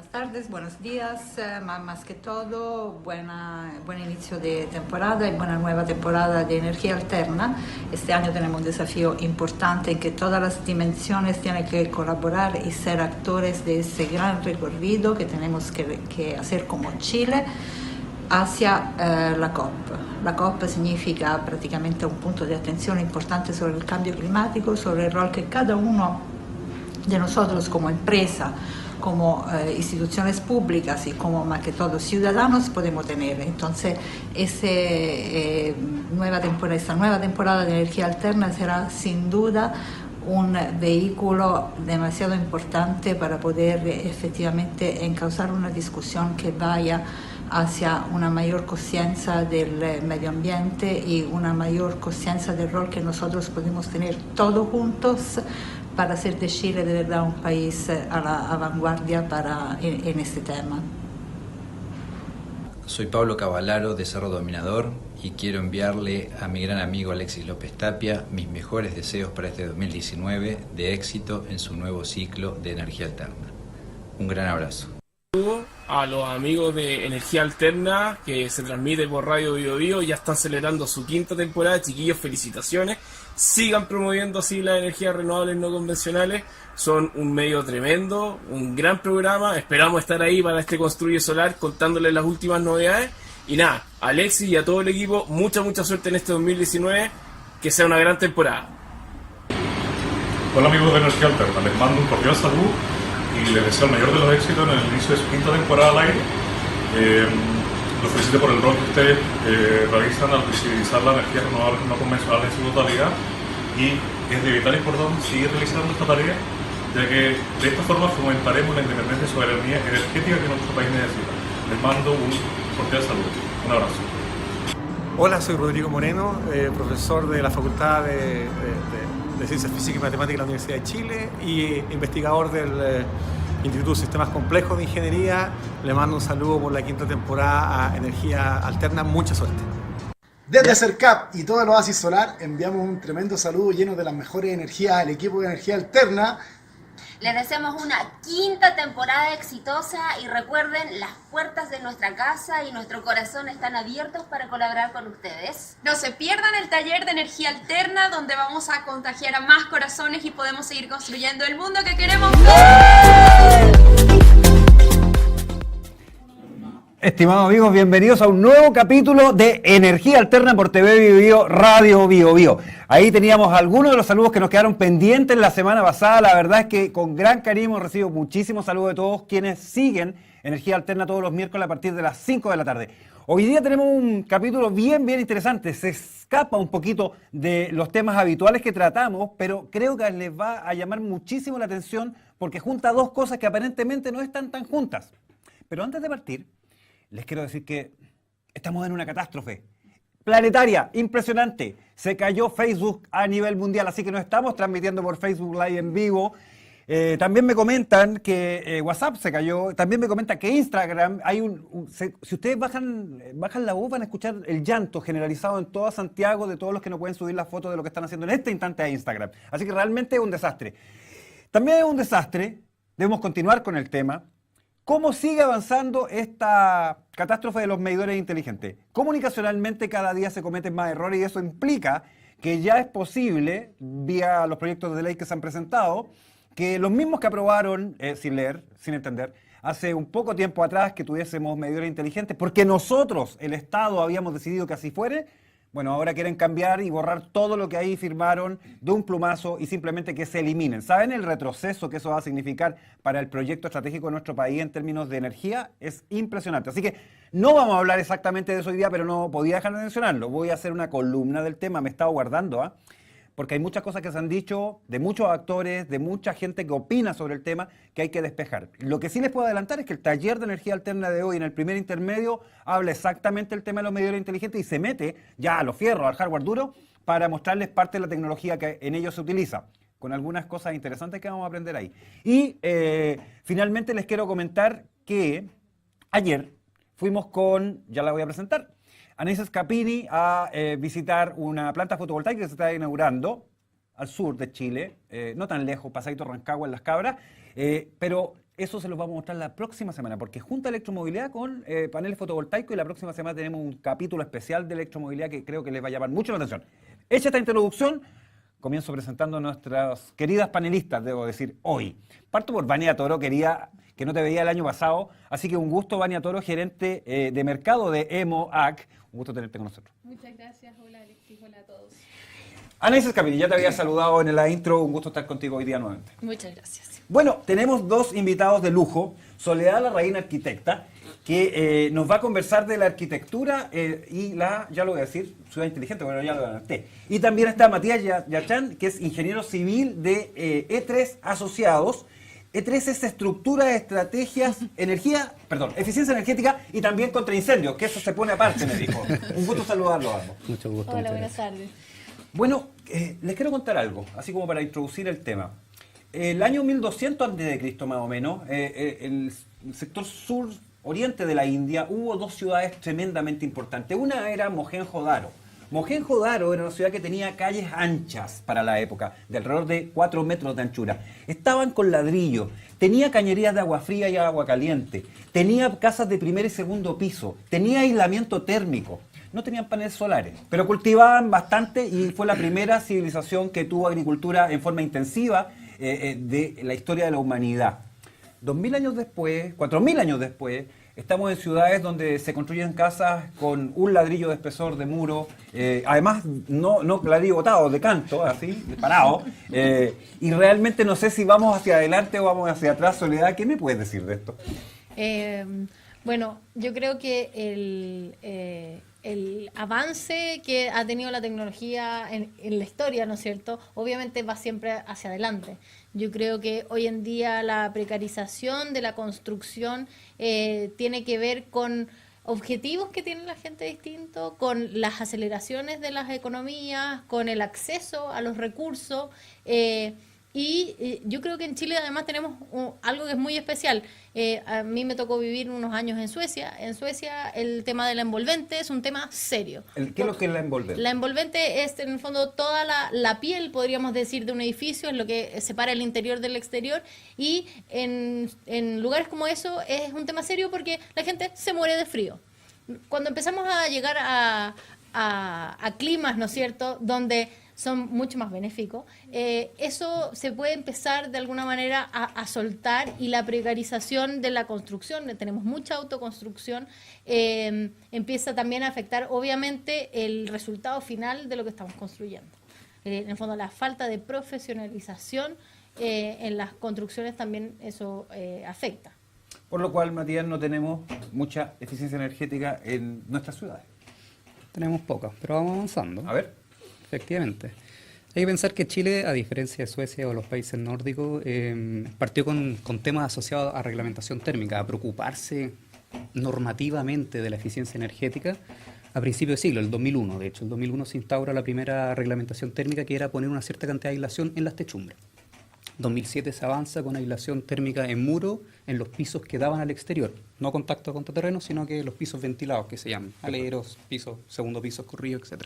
Buenas tardes, buenos días, más que todo, buen inicio de temporada y buena nueva temporada de energía alterna. Este año tenemos un desafío importante en que todas las dimensiones tienen que colaborar y ser actores de ese gran recorrido que tenemos que hacer como Chile hacia la COP. La COP significa prácticamente un punto de atención importante sobre el cambio climático, sobre el rol que cada uno de nosotros como empresa, como instituciones públicas y como más que todo ciudadanos podemos tener. Entonces, esta nueva temporada de energía alterna será sin duda un vehículo demasiado importante para poder efectivamente encauzar una discusión que vaya hacia una mayor conciencia del medio ambiente y una mayor conciencia del rol que nosotros podemos tener todos juntos para hacer de Chile de verdad un país a la vanguardia en este tema. Soy Pablo Cavallaro de Cerro Dominador y quiero enviarle a mi gran amigo Alexis López Tapia mis mejores deseos para este 2019 de éxito en su nuevo ciclo de energía alterna. Un gran abrazo. A los amigos de Energía Alterna que se transmite por Radio Bio Bio, ya están celebrando su quinta temporada. Chiquillos, felicitaciones, sigan promoviendo así las energías renovables no convencionales, son un medio tremendo, un gran programa, esperamos estar ahí para este Construye Solar contándoles las últimas novedades. Y nada, Alexis y a todo el equipo, mucha suerte en este 2019, que sea una gran temporada. Hola amigos de Energía Alterna, les mando un cordial saludo y les deseo el mayor de los éxitos en el inicio de su quinta temporada al aire. Los felicito por el rol que ustedes realizan al visibilizar la energía renovable no convencional en su totalidad, y es de vital importancia seguir realizando esta tarea, ya que de esta forma fomentaremos la independencia y soberanía energética que nuestro país necesita. Les mando un cordial saludo. Un abrazo. Hola, soy Rodrigo Moreno, profesor de la Facultad de Ciencias Físicas y Matemáticas de la Universidad de Chile y investigador del Instituto de Sistemas Complejos de Ingeniería. Le mando un saludo por la quinta temporada a Energía Alterna. Mucha suerte. Desde CERCAP y todo el Oasis Solar enviamos un tremendo saludo lleno de las mejores energías al equipo de Energía Alterna. Les deseamos una quinta temporada exitosa y recuerden, las puertas de nuestra casa y nuestro corazón están abiertos para colaborar con ustedes. No se pierdan el taller de energía alterna, donde vamos a contagiar a más corazones y podemos seguir construyendo el mundo que queremos ver. Estimados amigos, bienvenidos a un nuevo capítulo de Energía Alterna por TV Bio Bio, Radio Bio Bio. Ahí teníamos algunos de los saludos que nos quedaron pendientes la semana pasada. La verdad es que con gran cariño recibo muchísimos saludos de todos quienes siguen Energía Alterna todos los miércoles a partir de las 5 de la tarde. Hoy día tenemos un capítulo bien interesante. Se escapa un poquito de los temas habituales que tratamos, pero creo que les va a llamar muchísimo la atención porque junta dos cosas que aparentemente no están tan juntas. Pero antes de partir, les quiero decir que estamos en una catástrofe planetaria, impresionante. Se cayó Facebook a nivel mundial, así que no estamos transmitiendo por Facebook Live en vivo. También me comentan que WhatsApp se cayó, también me comentan que Instagram, si ustedes bajan la voz van a escuchar el llanto generalizado en toda Santiago de todos los que no pueden subir las fotos de lo que están haciendo en este instante a Instagram. Así que realmente es un desastre. También es un desastre, debemos continuar con el tema. ¿Cómo sigue avanzando esta catástrofe de los medidores inteligentes? Comunicacionalmente cada día se cometen más errores y eso implica que ya es posible, vía los proyectos de ley que se han presentado, que los mismos que aprobaron, sin leer, sin entender, hace un poco tiempo atrás que tuviésemos medidores inteligentes, porque nosotros, el Estado, habíamos decidido que así fuere. Bueno, ahora quieren cambiar y borrar todo lo que ahí firmaron de un plumazo y simplemente que se eliminen. ¿Saben el retroceso que eso va a significar para el proyecto estratégico de nuestro país en términos de energía? Es impresionante. Así que no vamos a hablar exactamente de eso hoy día, pero no podía dejar de mencionarlo. Voy a hacer una columna del tema, me he estado guardando, porque hay muchas cosas que se han dicho de muchos actores, de mucha gente que opina sobre el tema que hay que despejar. Lo que sí les puedo adelantar es que el taller de energía alterna de hoy, en el primer intermedio, habla exactamente del tema de los medidores inteligentes y se mete ya a los fierros, al hardware duro, para mostrarles parte de la tecnología que en ellos se utiliza, con algunas cosas interesantes que vamos a aprender ahí. Y finalmente les quiero comentar que ayer fuimos con, ya la voy a presentar, Anissa Scapini a visitar una planta fotovoltaica que se está inaugurando al sur de Chile, no tan lejos, pasadito Rancagua en Las Cabras, pero Eso se lo vamos a mostrar la próxima semana, porque junta electromovilidad con paneles fotovoltaicos y la próxima semana tenemos un capítulo especial de electromovilidad que creo que les va a llamar mucho la atención. Hecha esta introducción, comienzo presentando a nuestras queridas panelistas, debo decir, hoy. Parto por Vania Toro, quería que no te veía el año pasado, así que un gusto, Vania Toro, gerente de mercado de EMOAC. Un gusto tenerte con nosotros. Muchas gracias, hola Alexis, hola a todos. Anaís Escamilla, ya te había saludado en la intro, un gusto estar contigo hoy día nuevamente. Muchas gracias. Bueno, tenemos dos invitados de lujo, Soledad Larraín, arquitecta, que nos va a conversar de la arquitectura y la, ya lo voy a decir, ciudad inteligente, bueno, ya lo adelanté. Y también está Matías Yachán, que es ingeniero civil de E3 Asociados. E3 es estructura, estrategias, eficiencia energética y también contra incendios, que eso se pone aparte, me dijo. Un gusto saludarlos a ambos. Mucho gusto. Hola, buenas tardes. Bueno, les quiero contar algo, así como para introducir el tema. El año 1200 a.C., más o menos, el sector sur-oriente de la India, hubo dos ciudades tremendamente importantes. Una era Mohenjo-Daro. Mohenjo-Daro era una ciudad que tenía calles anchas para la época, de alrededor de 4 metros de anchura. Estaban con ladrillo, tenía cañerías de agua fría y agua caliente, tenía casas de primer y segundo piso, tenía aislamiento térmico. No tenían paneles solares, pero cultivaban bastante y fue la primera civilización que tuvo agricultura en forma intensiva de la historia de la humanidad. 2000 años después, 4000 años después, estamos en ciudades donde se construyen casas con un ladrillo de espesor de muro, además no ladrillo botado, de canto, así, parado, y realmente no sé si vamos hacia adelante o vamos hacia atrás. Soledad, ¿qué me puedes decir de esto? Bueno, yo creo que el avance que ha tenido la tecnología en la historia, ¿no es cierto?, obviamente va siempre hacia adelante. Yo creo que hoy en día la precarización de la construcción tiene que ver con objetivos que tiene la gente distintos, con las aceleraciones de las economías, con el acceso a los recursos. Y yo creo que en Chile además tenemos algo que es muy especial. A mí me tocó vivir unos años en Suecia. En Suecia el tema de la envolvente es un tema serio. ¿Qué es lo que es la envolvente? La envolvente es en el fondo toda la piel, podríamos decir, de un edificio, es lo que separa el interior del exterior. Y en lugares como eso es un tema serio porque la gente se muere de frío. Cuando empezamos a llegar a climas, ¿no es cierto?, donde son mucho más benéficos, eso se puede empezar de alguna manera a soltar, y la precarización de la construcción, tenemos mucha autoconstrucción, empieza también a afectar obviamente el resultado final de lo que estamos construyendo. En el fondo la falta de profesionalización en las construcciones también eso afecta. Por lo cual, Matías, no tenemos mucha eficiencia energética en nuestras ciudades. Tenemos pocas, pero vamos avanzando. A ver. Efectivamente. Hay que pensar que Chile, a diferencia de Suecia o los países nórdicos, partió con temas asociados a reglamentación térmica, a preocuparse normativamente de la eficiencia energética a principios de siglo, el 2001. De hecho, el 2001 se instaura la primera reglamentación térmica, que era poner una cierta cantidad de aislación en las techumbres. 2007 se avanza con aislación térmica en muro en los pisos que daban al exterior, no contacto con terreno, sino que los pisos ventilados, que se llaman aleros, pisos, segundo piso corrido, etc.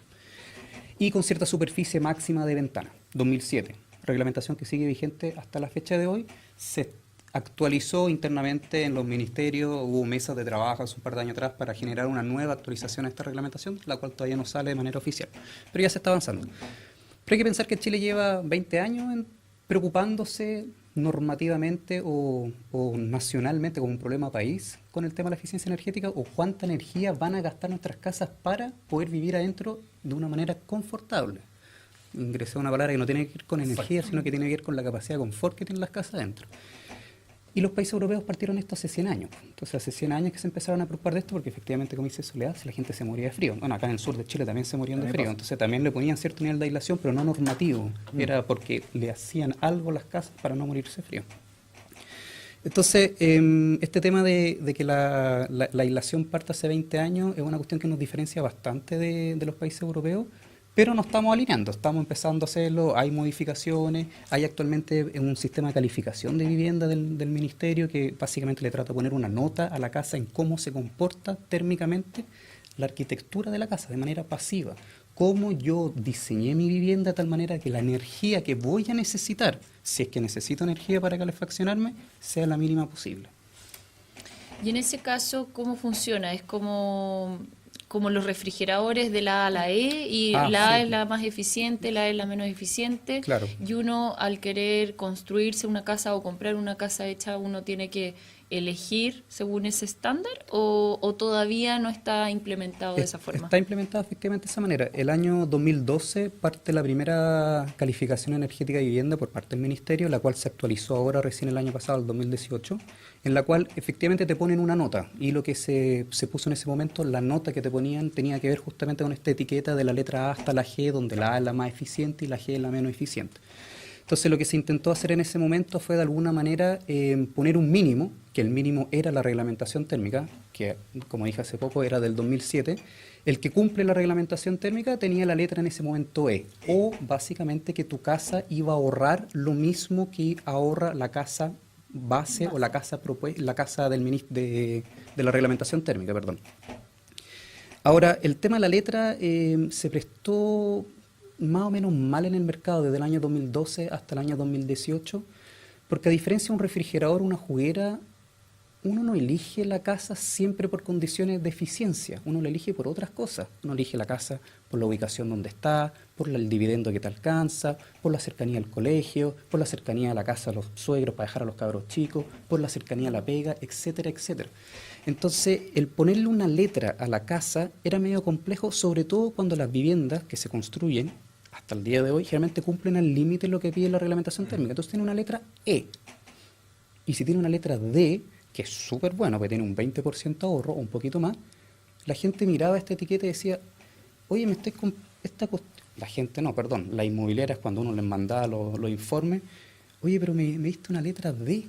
Y con cierta superficie máxima de ventana. 2007, reglamentación que sigue vigente hasta la fecha de hoy. Se actualizó internamente en los ministerios, hubo mesas de trabajo hace un par de años atrás para generar una nueva actualización a esta reglamentación, la cual todavía no sale de manera oficial, pero ya se está avanzando. Pero hay que pensar que Chile lleva 20 años preocupándose normativamente o nacionalmente como un problema país con el tema de la eficiencia energética, o cuánta energía van a gastar nuestras casas para poder vivir adentro de una manera confortable. Ingresé a una palabra que no tiene que ver con energía, sino que tiene que ver con la capacidad de confort que tienen las casas adentro. Y los países europeos partieron esto hace 100 años. Entonces hace 100 años que se empezaron a preocupar de esto, porque efectivamente, como dice Soledad, si la gente se moría de frío. Bueno, acá en el sur de Chile también se morían de frío. Entonces también le ponían cierto nivel de aislación, pero no normativo. Era porque le hacían algo a las casas para no morirse de frío. Entonces, este tema de que la aislación parta hace 20 años es una cuestión que nos diferencia bastante de los países europeos, pero no estamos alineando, estamos empezando a hacerlo, hay modificaciones, hay actualmente un sistema de calificación de vivienda del ministerio que básicamente le trata de poner una nota a la casa en cómo se comporta térmicamente la arquitectura de la casa de manera pasiva, cómo yo diseñé mi vivienda de tal manera que la energía que voy a necesitar, si es que necesito energía para calefaccionarme, sea la mínima posible. Y en ese caso, ¿cómo funciona? ¿Es como los refrigeradores de la A a la E y la A sí. es la más eficiente, la E es la menos eficiente? Claro. Y uno, al querer construirse una casa o comprar una casa hecha, uno tiene que elegir según ese estándar, o todavía no está implementado de esa forma? Está implementado efectivamente de esa manera. El año 2012 parte la primera calificación energética de vivienda por parte del Ministerio, la cual se actualizó ahora recién el año pasado, el 2018, en la cual efectivamente te ponen una nota, y lo que se puso en ese momento, la nota que te ponían tenía que ver justamente con esta etiqueta de la letra A hasta la G, donde la A es la más eficiente y la G es la menos eficiente. Entonces lo que se intentó hacer en ese momento fue de alguna manera poner un mínimo, que el mínimo era la reglamentación térmica, que como dije hace poco era del 2007. El que cumple la reglamentación térmica tenía la letra en ese momento E, o básicamente que tu casa iba a ahorrar lo mismo que ahorra la casa base o la casa de la reglamentación térmica, perdón. Ahora, el tema de la letra se prestó más o menos mal en el mercado desde el año 2012 hasta el año 2018, porque a diferencia de un refrigerador o una juguera, uno no elige la casa siempre por condiciones de eficiencia, uno la elige por otras cosas. Uno elige la casa por la ubicación donde está, por el dividendo que te alcanza, por la cercanía al colegio, por la cercanía a la casa de los suegros para dejar a los cabros chicos, por la cercanía a la pega, etcétera, etcétera. Entonces, el ponerle una letra a la casa era medio complejo, sobre todo cuando las viviendas que se construyen hasta el día de hoy generalmente cumplen al límite lo que pide la reglamentación térmica. Entonces tiene una letra E. Y si tiene una letra D, que es súper bueno, porque tiene un 20% ahorro o un poquito más, la gente miraba esta etiqueta y decía, oye, la gente no, perdón, las inmobiliarias cuando uno les mandaba los informes, oye, pero me diste una letra D.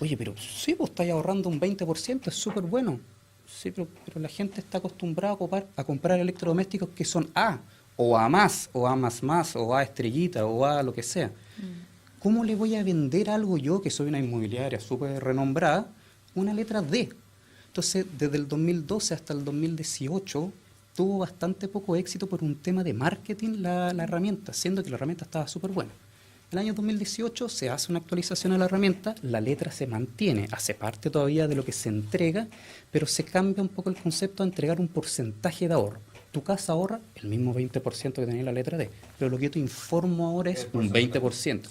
Oye, pero sí, pues estáis ahorrando un 20%, es súper bueno. Sí, pero la gente está acostumbrada a comprar electrodomésticos que son A, o A más, o A más, o A estrellita, o A lo que sea. ¿Cómo le voy a vender algo yo, que soy una inmobiliaria súper renombrada, una letra D? Entonces, desde el 2012 hasta el 2018, tuvo bastante poco éxito por un tema de marketing la herramienta, siendo que la herramienta estaba súper buena. El año 2018 se hace una actualización a la herramienta, la letra se mantiene, hace parte todavía de lo que se entrega, pero se cambia un poco el concepto a entregar un porcentaje de ahorro. Tu casa ahorra el mismo 20% que tenía la letra D, pero lo que yo te informo ahora es un 20%.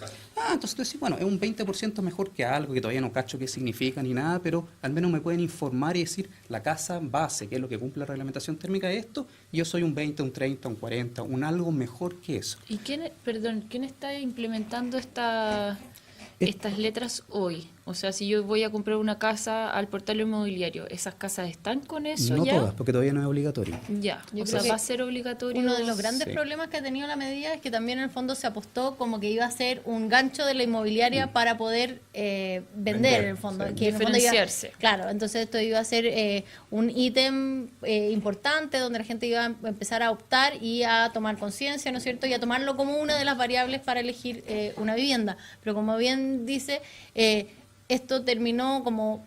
Entonces tú decís, bueno, es un 20% mejor que algo que todavía no cacho qué significa ni nada, pero al menos me pueden informar y decir, la casa base, que es lo que cumple la reglamentación térmica de esto, yo soy un 20, un 30, un 40, un algo mejor que eso. ¿Y quién está implementando estas letras hoy? O sea, si yo voy a comprar una casa al portal inmobiliario, ¿esas casas están con eso no ya? No todas, porque todavía no es obligatorio. Ya, Yo o creo sea, que va a ser obligatorio. Uno de los grandes Sí. problemas que ha tenido la medida es que también en el fondo se apostó como que iba a ser un gancho de la inmobiliaria para poder vender en el fondo. Sí. Que en el fondo Diferenciarse. claro, entonces esto iba a ser un ítem importante donde la gente iba a empezar a optar y a tomar conciencia, ¿no es cierto? Y a tomarlo como una de las variables para elegir una vivienda. Pero como bien dice, esto terminó como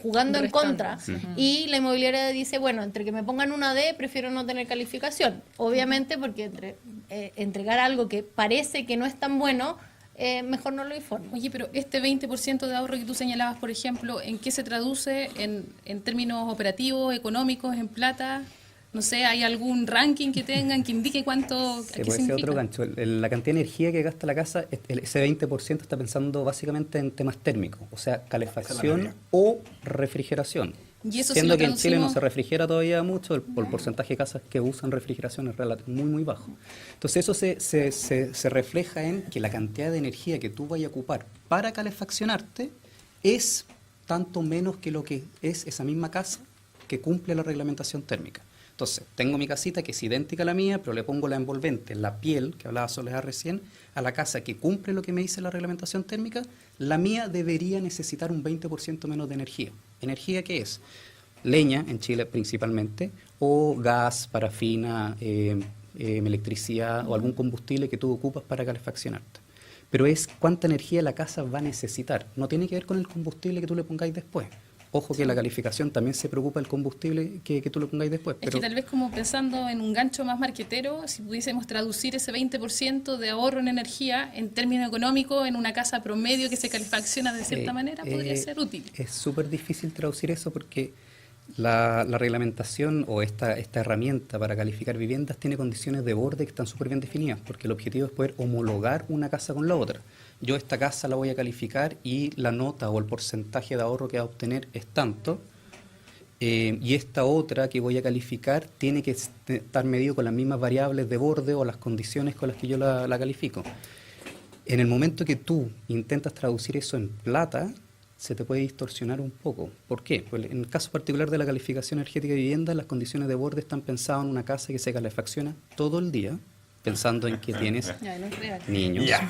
jugando en Restando. contra y la inmobiliaria dice, bueno, entre que me pongan una D prefiero no tener calificación, obviamente porque entregar algo que parece que no es tan bueno, mejor no lo informo. Oye, pero este 20% de ahorro que tú señalabas, por ejemplo, ¿en qué se traduce en términos operativos, económicos, en plata? No sé, ¿hay algún ranking que tengan que indique cuánto Se qué puede ser otro significa? gancho. La cantidad de energía que gasta la casa, ese 20% está pensando básicamente en temas térmicos, o sea, calefacción o refrigeración. Y eso Siendo si lo que en Chile no traducimos- se refrigera todavía mucho, el porcentaje de casas que usan refrigeración es muy, muy bajo. Entonces eso se refleja en que la cantidad de energía que tú vayas a ocupar para calefaccionarte es tanto menos que lo que es esa misma casa que cumple la reglamentación térmica. Entonces, tengo mi casita que es idéntica a la mía, pero le pongo la envolvente, la piel, que hablaba Soledad recién, a la casa que cumple lo que me dice la reglamentación térmica, la mía debería necesitar un 20% menos de energía. ¿Energía qué es? Leña, en Chile principalmente, o gas, parafina, electricidad o algún combustible que tú ocupas para calefaccionarte. Pero es cuánta energía la casa va a necesitar. No tiene que ver con el combustible que tú le pongáis después. Ojo que la calificación también se preocupa del combustible que tú lo pongáis después. Es que tal vez como pensando en un gancho más marquetero, si pudiésemos traducir ese 20% de ahorro en energía en términos económicos en una casa promedio que se calefacciona de cierta manera, podría ser útil. Es súper difícil traducir eso porque la reglamentación o esta herramienta para calificar viviendas tiene condiciones de borde que están súper bien definidas, porque el objetivo es poder homologar una casa con la otra. Yo esta casa la voy a calificar y la nota o el porcentaje de ahorro que va a obtener es tanto, y esta otra que voy a calificar tiene que estar medido con las mismas variables de borde o las condiciones con las que yo la califico. En el momento que tú intentas traducir eso en plata, se te puede distorsionar un poco. ¿Por qué? Pues en el caso particular de la calificación energética de vivienda, las condiciones de borde están pensadas en una casa que se calefacciona todo el día, pensando en que tienes niños. Ya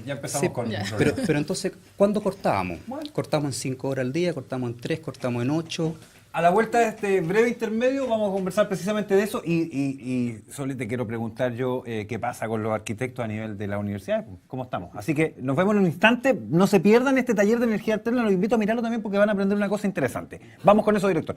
empezamos con... Pero entonces, ¿cuándo cortábamos? Cortamos en 5 horas al día, cortamos en 3, cortamos en 8... A la vuelta de este breve intermedio vamos a conversar precisamente de eso y Soli, te quiero preguntar yo qué pasa con los arquitectos a nivel de la universidad, cómo estamos. Así que nos vemos en un instante, no se pierdan este taller de energía alterna, los invito a mirarlo también porque van a aprender una cosa interesante. Vamos con eso, director.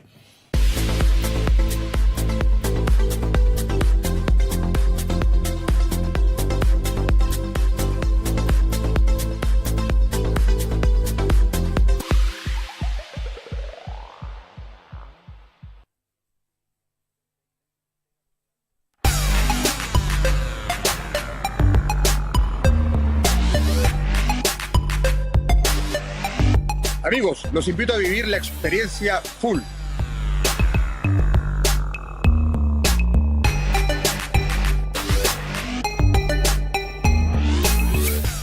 Amigos, los invito a vivir la experiencia Full.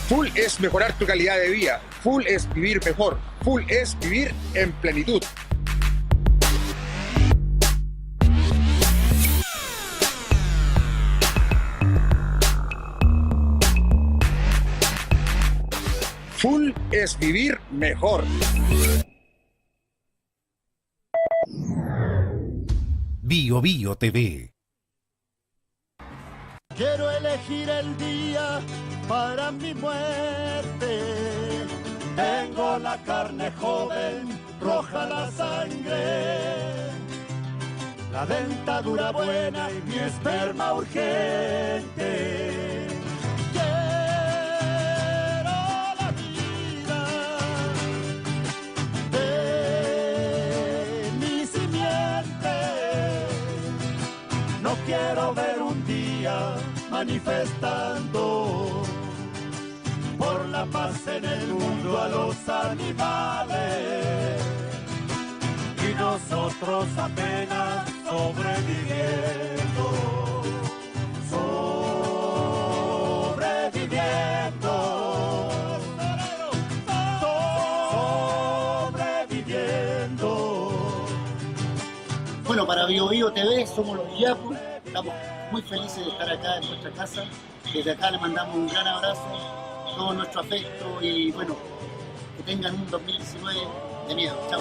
Full es mejorar tu calidad de vida. Full es vivir mejor. Full es vivir en plenitud. Full es vivir mejor. Bio Bio TV. Quiero elegir el día para mi muerte. Tengo la carne joven, roja la sangre, la dentadura buena y mi esperma urgente. Quiero ver un día manifestando por la paz en el mundo a los animales y nosotros apenas sobreviviendo, sobreviviendo. Bueno, para Bio Bio TV somos los Yapu. Estamos muy felices de estar acá en nuestra casa. Desde acá le mandamos un gran abrazo, todo nuestro afecto y bueno, que tengan un 2019 de miedo. Chao.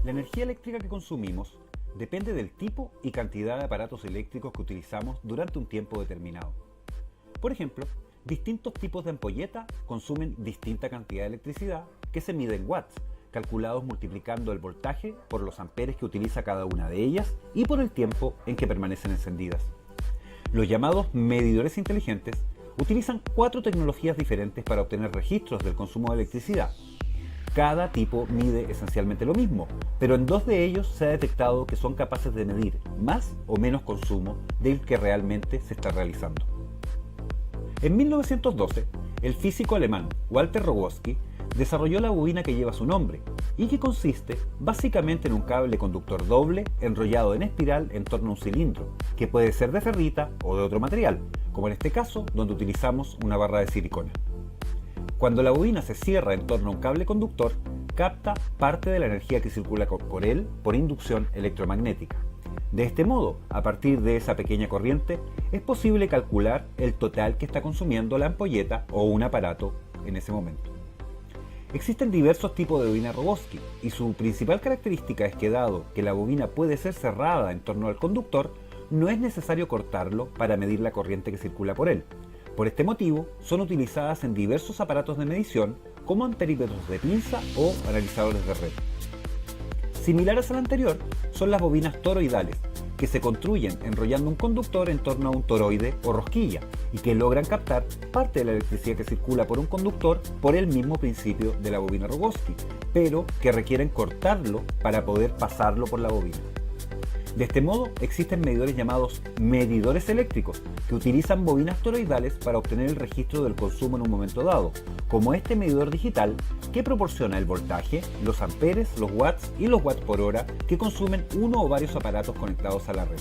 La energía eléctrica que consumimos depende del tipo y cantidad de aparatos eléctricos que utilizamos durante un tiempo determinado. Por ejemplo, distintos tipos de ampolleta consumen distinta cantidad de electricidad que se mide en watts, calculados multiplicando el voltaje por los amperes que utiliza cada una de ellas y por el tiempo en que permanecen encendidas. Los llamados medidores inteligentes utilizan 4 tecnologías diferentes para obtener registros del consumo de electricidad. Cada tipo mide esencialmente lo mismo, pero en 2 de ellos se ha detectado que son capaces de medir más o menos consumo del que realmente se está realizando. En 1912, el físico alemán Walter Rogowski desarrolló la bobina que lleva su nombre y que consiste básicamente en un cable conductor doble enrollado en espiral en torno a un cilindro, que puede ser de ferrita o de otro material, como en este caso donde utilizamos una barra de silicona. Cuando la bobina se cierra en torno a un cable conductor, capta parte de la energía que circula por él por inducción electromagnética. De este modo, a partir de esa pequeña corriente, es posible calcular el total que está consumiendo la ampolleta o un aparato en ese momento. Existen diversos tipos de bobina Rogowski y su principal característica es que, dado que la bobina puede ser cerrada en torno al conductor, no es necesario cortarlo para medir la corriente que circula por él. Por este motivo, son utilizadas en diversos aparatos de medición como amperímetros de pinza o analizadores de red. Similares al anterior son las bobinas toroidales, que se construyen enrollando un conductor en torno a un toroide o rosquilla y que logran captar parte de la electricidad que circula por un conductor por el mismo principio de la bobina Rogowski, pero que requieren cortarlo para poder pasarlo por la bobina. De este modo, existen medidores llamados medidores eléctricos, que utilizan bobinas toroidales para obtener el registro del consumo en un momento dado, como este medidor digital que proporciona el voltaje, los amperes, los watts y los watts por hora que consumen uno o varios aparatos conectados a la red.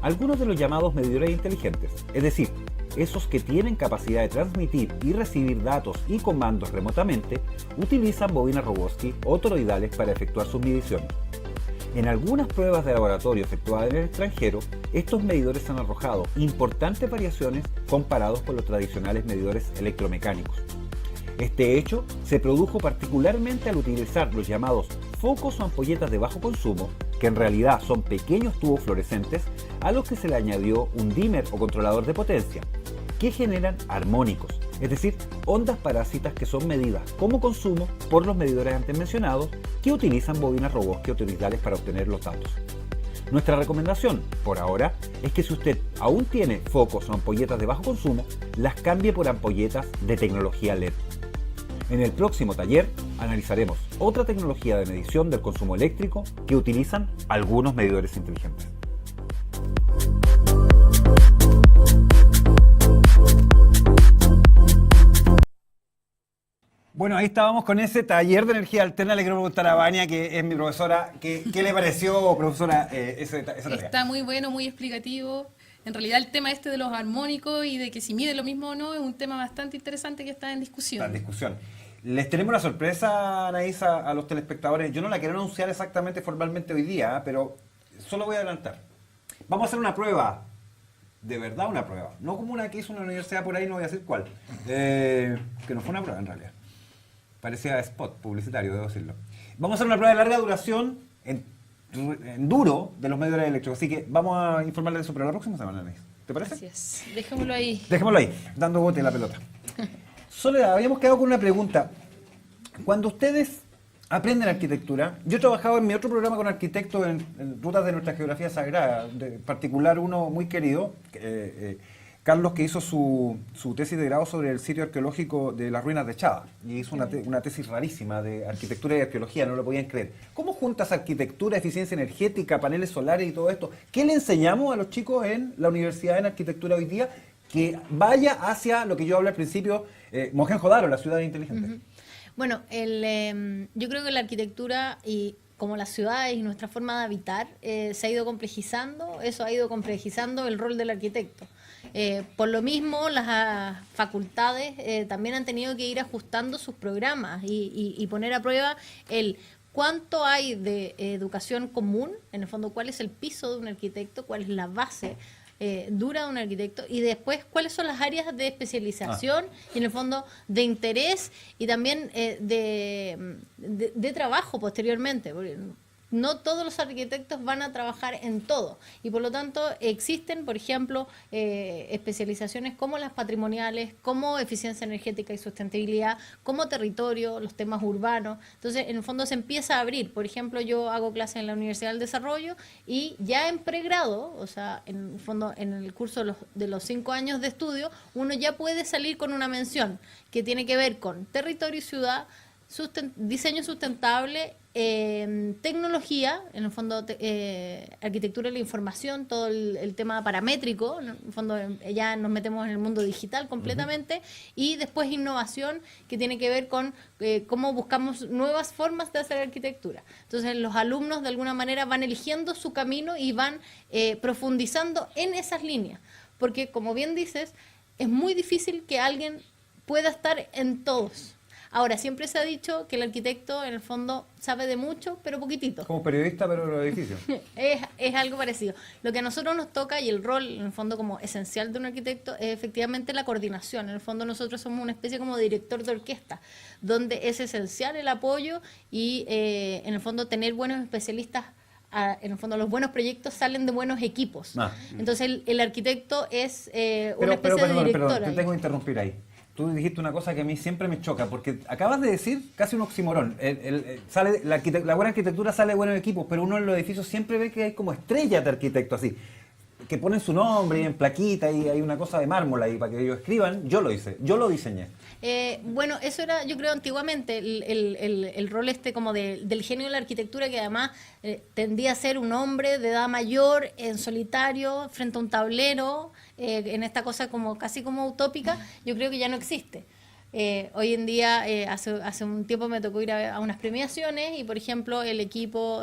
Algunos de los llamados medidores inteligentes, es decir, esos que tienen capacidad de transmitir y recibir datos y comandos remotamente, utilizan bobinas Rogowski o toroidales para efectuar sus mediciones. En algunas pruebas de laboratorio efectuadas en el extranjero, estos medidores han arrojado importantes variaciones comparados con los tradicionales medidores electromecánicos. Este hecho se produjo particularmente al utilizar los llamados focos o ampolletas de bajo consumo, que en realidad son pequeños tubos fluorescentes a los que se le añadió un dimmer o controlador de potencia, que generan armónicos, es decir, ondas parásitas que son medidas como consumo por los medidores antes mencionados, que utilizan bobinas Rogowski o toroidales para obtener los datos. Nuestra recomendación, por ahora, es que si usted aún tiene focos o ampolletas de bajo consumo, las cambie por ampolletas de tecnología LED. En el próximo taller analizaremos otra tecnología de medición del consumo eléctrico que utilizan algunos medidores inteligentes. Bueno, ahí estábamos con ese taller de energía alterna. Le quiero preguntar a Vania, que es mi profesora, ¿qué le pareció, profesora, esa tarea? Está muy bueno, muy explicativo. En realidad el tema este de los armónicos y de que si mide lo mismo o no es un tema bastante interesante que está en discusión. Está en discusión. Les tenemos una sorpresa, Anaís, a los telespectadores. Yo no la quiero anunciar exactamente formalmente hoy día, pero solo voy a adelantar. Vamos a hacer una prueba. De verdad una prueba. No como una que hizo una universidad por ahí, no voy a decir cuál. Que no fue una prueba en realidad. Parecía spot publicitario, debo decirlo. Vamos a hacer una prueba de larga duración en duro de los medidores eléctricos. Así que vamos a informarles de eso, pero la próxima semana, Anaís. ¿Te parece? Gracias. Dejémoslo ahí. Dejémoslo ahí, dando bote a la pelota. Soledad, habíamos quedado con una pregunta. Cuando ustedes aprenden arquitectura, yo he trabajado en mi otro programa con arquitectos en rutas de nuestra geografía sagrada, en particular uno muy querido, Carlos, que hizo su tesis de grado sobre el sitio arqueológico de las ruinas de Chada, y hizo una tesis rarísima de arquitectura y arqueología, no lo podían creer. ¿Cómo juntas arquitectura, eficiencia energética, paneles solares y todo esto? ¿Qué le enseñamos a los chicos en la universidad en arquitectura hoy día? Que vaya hacia lo que yo hablé al principio, Mohenjo-Daro, la ciudad inteligente. Bueno, yo creo que la arquitectura y como las ciudades y nuestra forma de habitar se ha ido complejizando, eso ha ido complejizando el rol del arquitecto. Por lo mismo, las facultades también han tenido que ir ajustando sus programas y poner a prueba el cuánto hay de educación común, en el fondo cuál es el piso de un arquitecto, cuál es la base dura de un arquitecto, y después cuáles son las áreas de especialización y en el fondo de interés y también de trabajo posteriormente, porque no todos los arquitectos van a trabajar en todo y por lo tanto existen, por ejemplo, especializaciones como las patrimoniales, como eficiencia energética y sustentabilidad, como territorio, los temas urbanos. Entonces, en el fondo se empieza a abrir. Por ejemplo, yo hago clases en la Universidad del Desarrollo y ya en pregrado, o sea, en el fondo en el curso de los 5 años de estudio, uno ya puede salir con una mención que tiene que ver con territorio y ciudad, diseño sustentable, tecnología, en el fondo arquitectura de la información, todo el tema paramétrico, en el fondo ya nos metemos en el mundo digital completamente, y después innovación, que tiene que ver con cómo buscamos nuevas formas de hacer arquitectura. Entonces los alumnos de alguna manera van eligiendo su camino y van profundizando en esas líneas, porque como bien dices, es muy difícil que alguien pueda estar en todos. Ahora, siempre se ha dicho que el arquitecto, en el fondo, sabe de mucho, pero poquitito. Como periodista, pero en los edificios. Es algo parecido. Lo que a nosotros nos toca, y el rol, en el fondo, como esencial de un arquitecto, es efectivamente la coordinación. En el fondo, nosotros somos una especie como de director de orquesta, donde es esencial el apoyo y, en el fondo, tener buenos especialistas. En el fondo, los buenos proyectos salen de buenos equipos. Entonces, el arquitecto es una especie de director. Perdón, te tengo que interrumpir ahí. Tú dijiste una cosa que a mí siempre me choca, porque acabas de decir casi un oxímoron. La buena arquitectura sale de buenos equipos, pero uno en los edificios siempre ve que hay como estrellas de arquitectos así, que ponen su nombre en plaquita y hay una cosa de mármol ahí para que ellos escriban. Yo lo hice, yo lo diseñé. Bueno, eso era, yo creo, antiguamente el rol como del genio de la arquitectura, que además tendía a ser un hombre de edad mayor, en solitario, frente a un tablero, en esta cosa como casi como utópica. Yo creo que ya no existe. Hoy en día, hace un tiempo me tocó ir a unas premiaciones y, por ejemplo, el equipo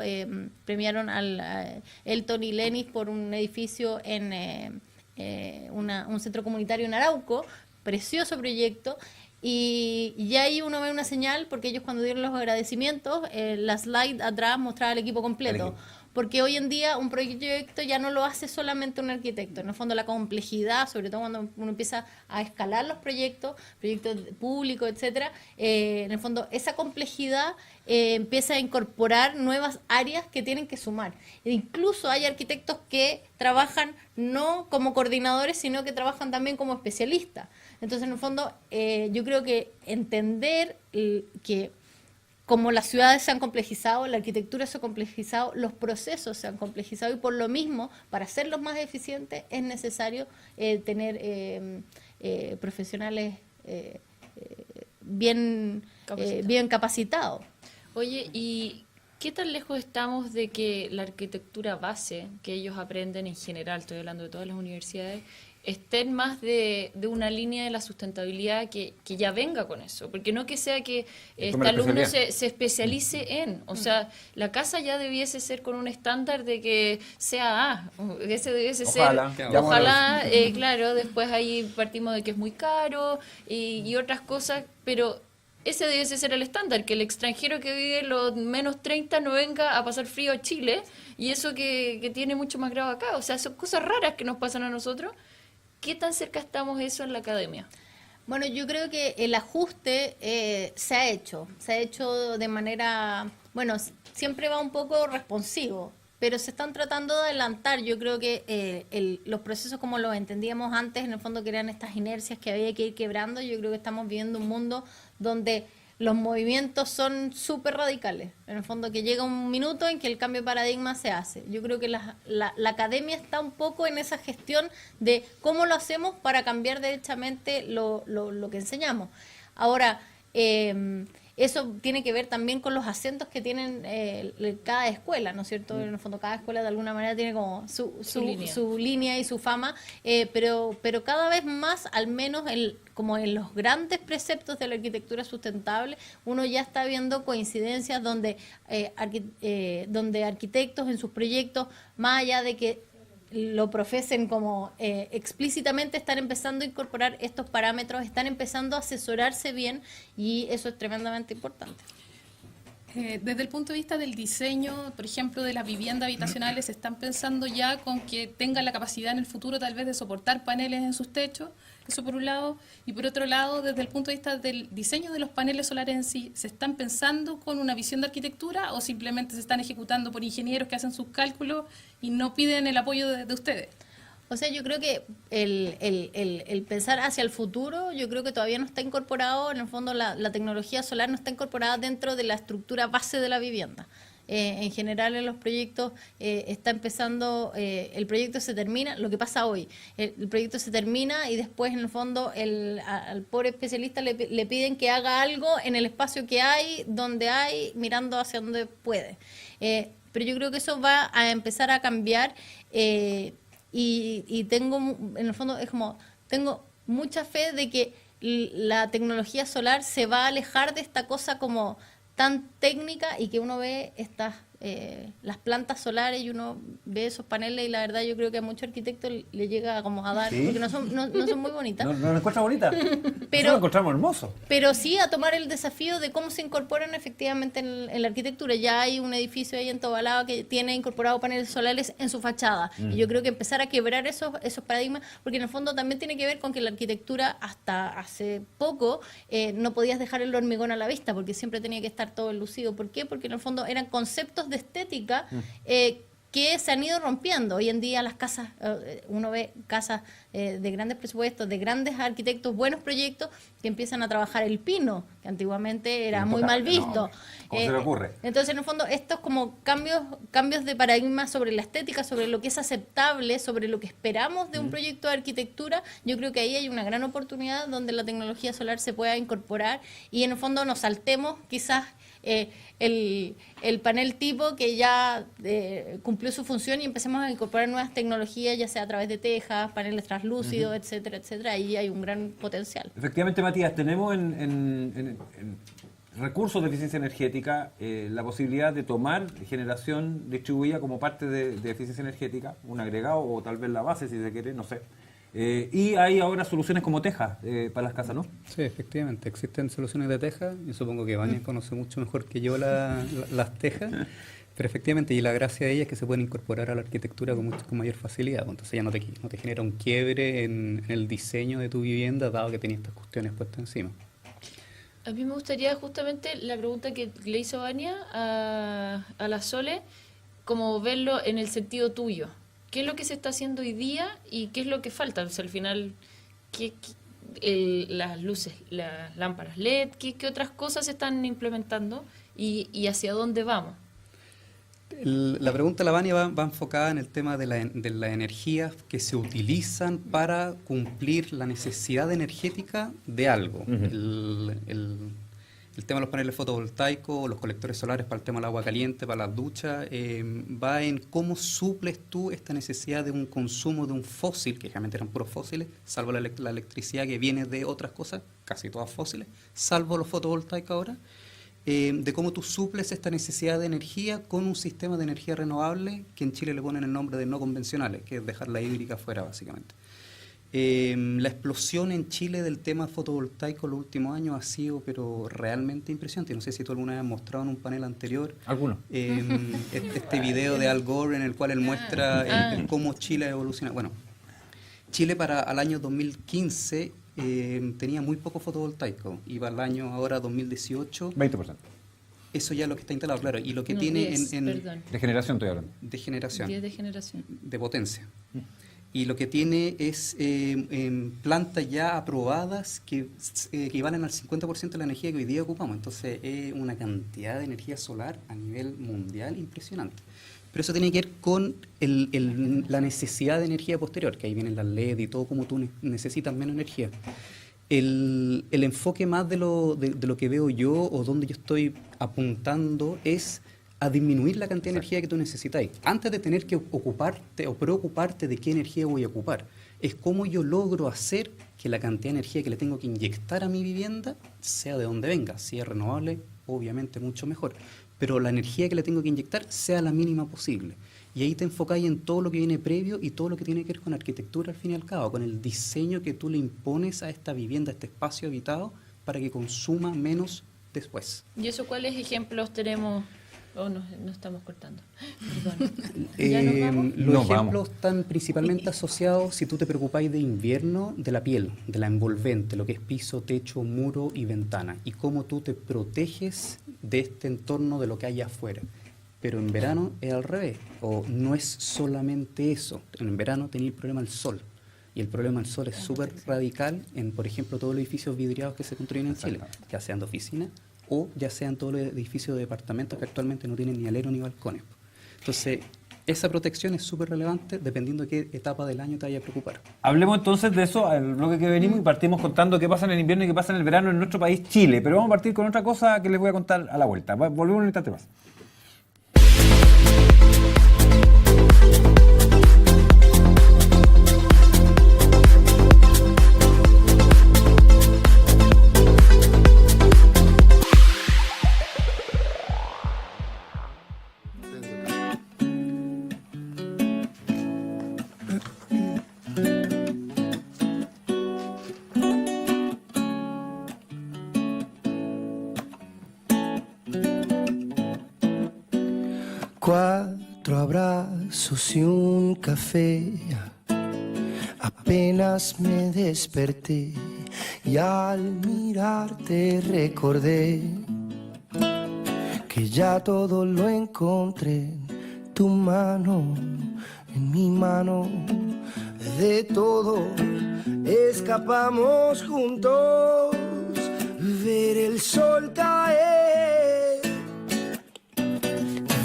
premiaron al Elton y Lenis por un edificio en un centro comunitario en Arauco, precioso proyecto. Y ya ahí uno ve una señal, porque ellos cuando dieron los agradecimientos, la slide atrás mostraba el equipo completo. Porque hoy en día un proyecto ya no lo hace solamente un arquitecto. En el fondo, la complejidad, sobre todo cuando uno empieza a escalar los proyectos públicos, etcétera, en el fondo esa complejidad empieza a incorporar nuevas áreas que tienen que sumar. E incluso hay arquitectos que trabajan no como coordinadores, sino que trabajan también como especialistas. Entonces, en el fondo, yo creo que entender que como las ciudades se han complejizado, la arquitectura se ha complejizado, los procesos se han complejizado, y por lo mismo, para hacerlos más eficientes, es necesario tener profesionales bien capacitados. Oye, ¿y qué tan lejos estamos de que la arquitectura base que ellos aprenden en general, estoy hablando de todas las universidades, estén más de una línea de la sustentabilidad que ya venga con eso? Porque no que sea que este alumno se especialice en, o sea, la casa ya debiese ser con un estándar de que sea A, ese debiese ojalá, ser, ojalá, claro, después ahí partimos de que es muy caro y otras cosas, pero ese debiese ser el estándar, que el extranjero que vive en los menos 30 no venga a pasar frío a Chile, y eso que tiene mucho más grado acá. O sea, son cosas raras que nos pasan a nosotros. ¿Qué tan cerca estamos de eso en la academia? Bueno, yo creo que el ajuste se ha hecho de manera, bueno, siempre va un poco responsivo, pero se están tratando de adelantar. Yo creo que los procesos como los entendíamos antes, en el fondo, que eran estas inercias que había que ir quebrando. Yo creo que estamos viviendo un mundo donde los movimientos son súper radicales. En el fondo, que llega un minuto en que el cambio de paradigma se hace. Yo creo que la academia está un poco en esa gestión de cómo lo hacemos para cambiar derechamente lo que enseñamos. Ahora, eso tiene que ver también con los acentos que tienen cada escuela, ¿no es cierto? En el fondo, cada escuela de alguna manera tiene como su línea y su fama, pero cada vez más, al menos como en los grandes preceptos de la arquitectura sustentable, uno ya está viendo coincidencias donde arquitectos en sus proyectos, más allá de que lo profesen como explícitamente, están empezando a incorporar estos parámetros, están empezando a asesorarse bien, y eso es tremendamente importante. Desde el punto de vista del diseño, por ejemplo, de las viviendas habitacionales, ¿están pensando ya con que tengan la capacidad en el futuro tal vez de soportar paneles en sus techos? Eso por un lado. Y por otro lado, desde el punto de vista del diseño de los paneles solares en sí, ¿se están pensando con una visión de arquitectura o simplemente se están ejecutando por ingenieros que hacen sus cálculos y no piden el apoyo de ustedes? O sea, yo creo que el pensar hacia el futuro, yo creo que todavía no está incorporado. En el fondo, la tecnología solar no está incorporada dentro de la estructura base de la vivienda. en general en los proyectos está empezando, el proyecto se termina, lo que pasa hoy, el proyecto se termina y después en el fondo al pobre especialista le piden que haga algo en el espacio que hay, donde hay, mirando hacia donde puede. Pero yo creo que eso va a empezar a cambiar y tengo, en el fondo, es como, tengo mucha fe de que la tecnología solar se va a alejar de esta cosa como tan técnica y que uno ve las plantas solares y uno ve esos paneles y la verdad yo creo que a muchos arquitectos le llega como a dar, ¿Sí? porque no son muy bonitas. ¿No lo encuentras bonita? Pero lo encontramos hermoso. Pero sí a tomar el desafío de cómo se incorporan efectivamente en la arquitectura. Ya hay un edificio ahí en Tobalaba que tiene incorporado paneles solares en su fachada. Y yo creo que empezar a quebrar esos paradigmas, porque en el fondo también tiene que ver con que la arquitectura hasta hace poco no podías dejar el hormigón a la vista, porque siempre tenía que estar todo enlucido. ¿Por qué? Porque en el fondo eran conceptos de estética que se han ido rompiendo. Hoy en día las casas, uno ve casas de grandes presupuestos, de grandes arquitectos, buenos proyectos, que empiezan a trabajar el pino, que antiguamente era muy mal visto. ¿Cómo se le ocurre? Entonces, en el fondo, estos como cambios de paradigma sobre la estética, sobre lo que es aceptable, sobre lo que esperamos de un proyecto de arquitectura, yo creo que ahí hay una gran oportunidad donde la tecnología solar se pueda incorporar y en el fondo nos saltemos quizás el panel tipo que ya cumplió su función y empecemos a incorporar nuevas tecnologías, ya sea a través de tejas, paneles translúcidos, etcétera, etcétera. Ahí hay un gran potencial. Efectivamente, Matías, tenemos en recursos de eficiencia energética la posibilidad de tomar generación distribuida como parte de eficiencia energética, un agregado o tal vez la base si se quiere, no sé. Y hay ahora soluciones como tejas para las casas, ¿no? Sí, efectivamente, existen soluciones de tejas. Yo supongo que Vania conoce mucho mejor que yo las tejas, pero efectivamente, y la gracia de ellas es que se pueden incorporar a la arquitectura con mayor facilidad. Entonces ya no te genera un quiebre en el diseño de tu vivienda, dado que tenía estas cuestiones puestas encima. A mí me gustaría justamente la pregunta que le hizo Vania a la Sole, como verlo en el sentido tuyo. ¿Qué es lo que se está haciendo hoy día y qué es lo que falta? O sea, al final, las luces, las lámparas LED, ¿qué otras cosas se están implementando y hacia dónde vamos? La pregunta de la Vania va enfocada en el tema de la energía que se utilizan para cumplir la necesidad energética de algo. El tema de los paneles fotovoltaicos, los colectores solares para el tema del agua caliente, para las duchas, va en cómo suples tú esta necesidad de un consumo de un fósil, que generalmente eran puros fósiles, salvo la electricidad que viene de otras cosas, casi todas fósiles, salvo los fotovoltaicos ahora, de cómo tú suples esta necesidad de energía con un sistema de energía renovable que en Chile le ponen el nombre de no convencionales, que es dejar la hídrica fuera básicamente. La explosión en Chile del tema fotovoltaico los últimos años ha sido pero realmente impresionante. No sé si tú alguna vez has mostrado en un panel anterior este video de Al Gore en el cual él muestra cómo Chile ha evolucionado. Bueno, Chile para el año 2015 tenía muy poco fotovoltaico y para el año ahora 2018 20%. Eso ya es lo que está instalado, claro, y lo que No, tiene 10, de generación estoy hablando. De generación. 10 de generación. De potencia. Y lo que tiene es plantas ya aprobadas que equivalen al 50% de la energía que hoy día ocupamos. Entonces es una cantidad de energía solar a nivel mundial impresionante. Pero eso tiene que ver con la necesidad de energía posterior, que ahí vienen las LED y todo como tú necesitas menos energía. El enfoque más de lo que veo yo o donde yo estoy apuntando es a disminuir la cantidad de energía que tú necesitáis. Antes de tener que ocuparte o preocuparte de qué energía voy a ocupar, es cómo yo logro hacer que la cantidad de energía que le tengo que inyectar a mi vivienda sea de donde venga. Si es renovable, obviamente mucho mejor. Pero la energía que le tengo que inyectar sea la mínima posible. Y ahí te enfocáis en todo lo que viene previo y todo lo que tiene que ver con arquitectura al fin y al cabo, con el diseño que tú le impones a esta vivienda, a este espacio habitado, para que consuma menos después. ¿Y eso cuáles ejemplos tenemos? No estamos cortando. Los ejemplos están principalmente asociados, si tú te preocupáis de invierno, de la piel, de la envolvente, lo que es piso, techo, muro y ventana, y cómo tú te proteges de este entorno de lo que hay afuera. Pero en verano es al revés, o no es solamente eso. En verano tenéis el problema del sol, y el problema del sol es súper radical en, por ejemplo, todos los edificios vidriados que se construyen en Chile, ya sean de oficina o ya sean todos los edificios de departamentos que actualmente no tienen ni alero ni balcones. Entonces, esa protección es súper relevante dependiendo de qué etapa del año te vaya a preocupar. Hablemos entonces de eso, al bloque que venimos, y partimos contando qué pasa en el invierno y qué pasa en el verano en nuestro país, Chile. Pero vamos a partir con otra cosa que les voy a contar a la vuelta. Volvemos un instante más. Cuatro abrazos y un café, apenas me desperté y al mirarte recordé que ya todo lo encontré en tu mano, en mi mano, de todo escapamos juntos, ver el sol caer.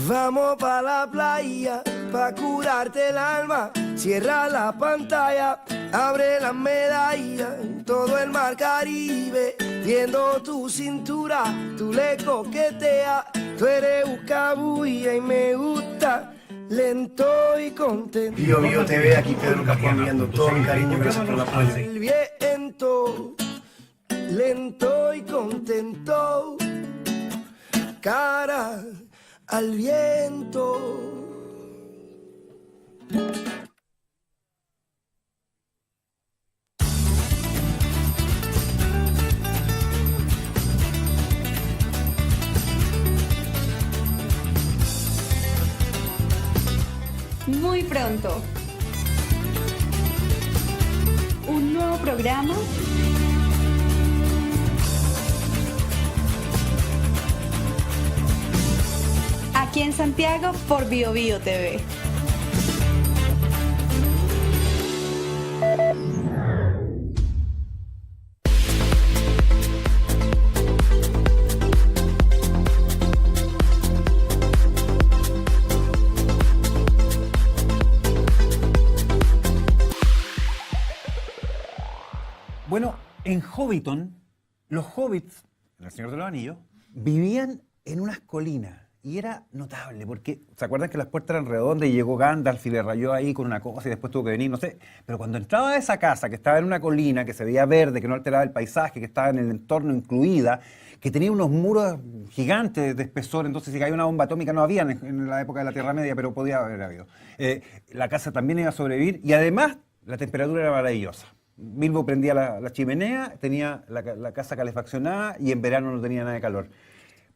Vamos pa' la playa, pa' curarte el alma. Cierra la pantalla, abre la medalla. Todo el mar Caribe, viendo tu cintura. Tú le coqueteas, tú eres buscabulla y me gusta. Lento y contento. Bio TV, aquí Pedro Capón, enviando todo mi cariño, gracias por la apoyo. El viento, lento y contento. Cara al viento. Muy pronto, un nuevo programa aquí en Santiago por Bio TV. Bueno, en Hobbiton, los hobbits, en El Señor de los Anillos, vivían en unas colinas. Y era notable, porque ¿se acuerdan que las puertas eran redondas y llegó Gandalf y le rayó ahí con una cosa y después tuvo que venir? No sé. Pero cuando entraba a esa casa, que estaba en una colina, que se veía verde, que no alteraba el paisaje, que estaba en el entorno incluida, que tenía unos muros gigantes de espesor, entonces si caía una bomba atómica no había en la época de la Tierra Media, pero podía haber habido. La casa también iba a sobrevivir y además la temperatura era maravillosa. Bilbo prendía la chimenea, tenía la casa calefaccionada y en verano no tenía nada de calor.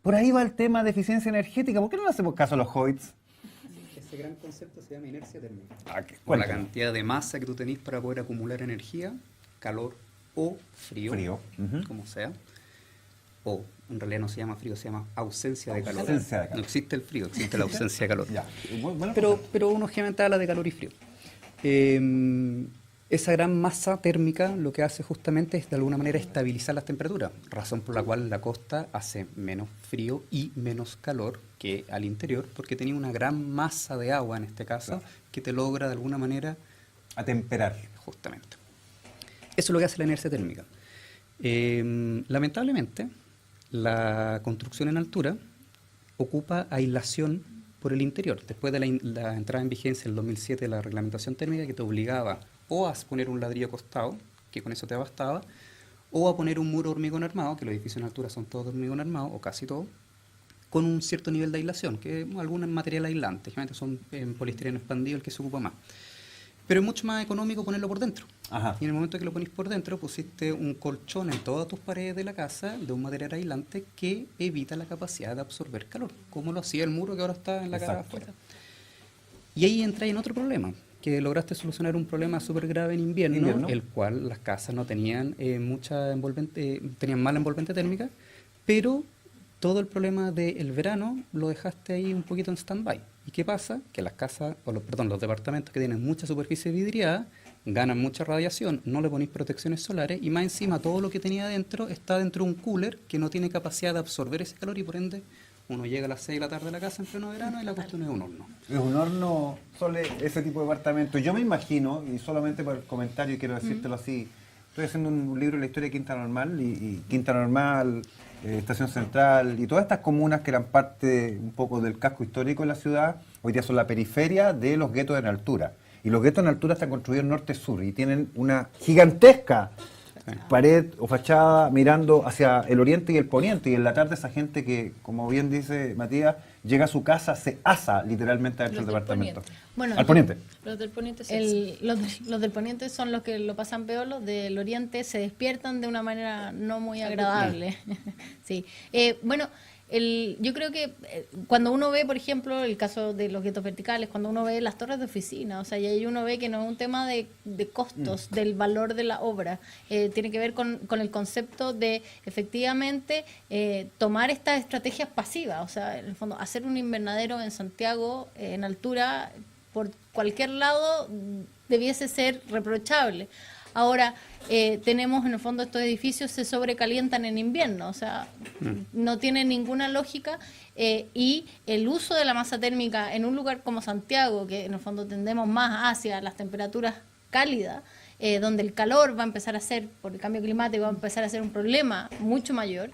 Por ahí va el tema de eficiencia energética. ¿Por qué no le hacemos caso a los hobbits? Ese gran concepto se llama inercia térmica. Por la cantidad de masa que tú tenés para poder acumular energía, calor o frío, como sea. O en realidad no se llama frío, se llama ausencia de calor. No existe el frío, existe la ausencia de calor. Pero uno generalmente habla de calor y frío. Esa gran masa térmica lo que hace justamente es de alguna manera estabilizar las temperaturas, razón por la cual la costa hace menos frío y menos calor que al interior, porque tenía una gran masa de agua en este caso, que te logra de alguna manera atemperar. Justamente. Eso es lo que hace la inercia térmica. Lamentablemente, la construcción en altura ocupa aislación por el interior. Después de la entrada en vigencia en el 2007 de la reglamentación térmica que te obligaba o a poner un ladrillo acostado, que con eso te bastaba, o a poner un muro de hormigón armado, que los edificios en altura son todos de hormigón armado, o casi todos, con un cierto nivel de aislación, que es algún material aislante, generalmente son en poliestireno expandido el que se ocupa más. Pero es mucho más económico ponerlo por dentro. Ajá. Y en el momento que lo ponís por dentro, pusiste un colchón en todas tus paredes de la casa de un material aislante que evita la capacidad de absorber calor, como lo hacía el muro que ahora está en la cara afuera. Y ahí entra en otro problema, que lograste solucionar un problema súper grave en invierno, el cual las casas no tenían tenían mala envolvente térmica, pero todo el problema del verano lo dejaste ahí un poquito en stand-by. ¿Y qué pasa? Que las casas, los departamentos que tienen mucha superficie vidriada, ganan mucha radiación, no le ponéis protecciones solares y más encima todo lo que tenía adentro está dentro de un cooler que no tiene capacidad de absorber ese calor y por ende uno llega a las 6 de la tarde a la casa en pleno verano y la cuestión es un horno. Es un horno, Sole, ese tipo de departamento. Yo me imagino, y solamente por el comentario quiero decírtelo así, estoy haciendo un libro de la historia de Quinta Normal y Quinta Normal, Estación Central y todas estas comunas que eran parte un poco del casco histórico de la ciudad, hoy día son la periferia de los guetos en altura. Y los guetos en altura están construidos norte-sur y tienen una gigantesca pared o fachada mirando hacia el oriente y el poniente. Y en la tarde esa gente que, como bien dice Matías, llega a su casa, se asa literalmente dentro del departamento. Bueno, al poniente. Los del poniente sí. Los del poniente son los que lo pasan peor, los del oriente se despiertan de una manera no muy agradable. Sí. Bueno, yo creo que cuando uno ve, por ejemplo, el caso de los guetos verticales, cuando uno ve las torres de oficina, o sea, y ahí uno ve que no es un tema de costos, del valor de la obra, tiene que ver con el concepto de efectivamente tomar estas estrategias pasivas, o sea, en el fondo, hacer un invernadero en Santiago en altura, por cualquier lado, debiese ser reprochable. Ahora, tenemos en el fondo estos edificios se sobrecalientan en invierno, o sea, no tiene ninguna lógica y el uso de la masa térmica en un lugar como Santiago, que en el fondo tendemos más hacia las temperaturas cálidas, donde el calor va a empezar a ser, por el cambio climático, va a empezar a ser un problema mucho mayor,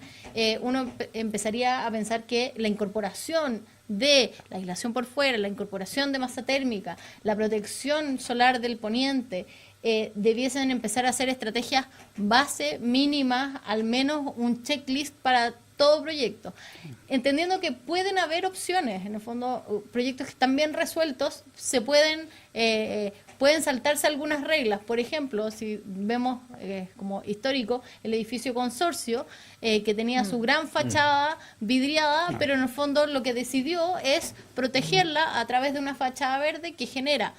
uno empezaría a pensar que la incorporación de la aislación por fuera, la incorporación de masa térmica, la protección solar del poniente, debiesen empezar a hacer estrategias base mínimas, al menos un checklist para todo proyecto, entendiendo que pueden haber opciones, en el fondo proyectos que están bien resueltos, se pueden saltarse algunas reglas. Por ejemplo, si vemos como histórico el edificio Consorcio, que tenía su gran fachada vidriada, pero en el fondo lo que decidió es protegerla a través de una fachada verde que genera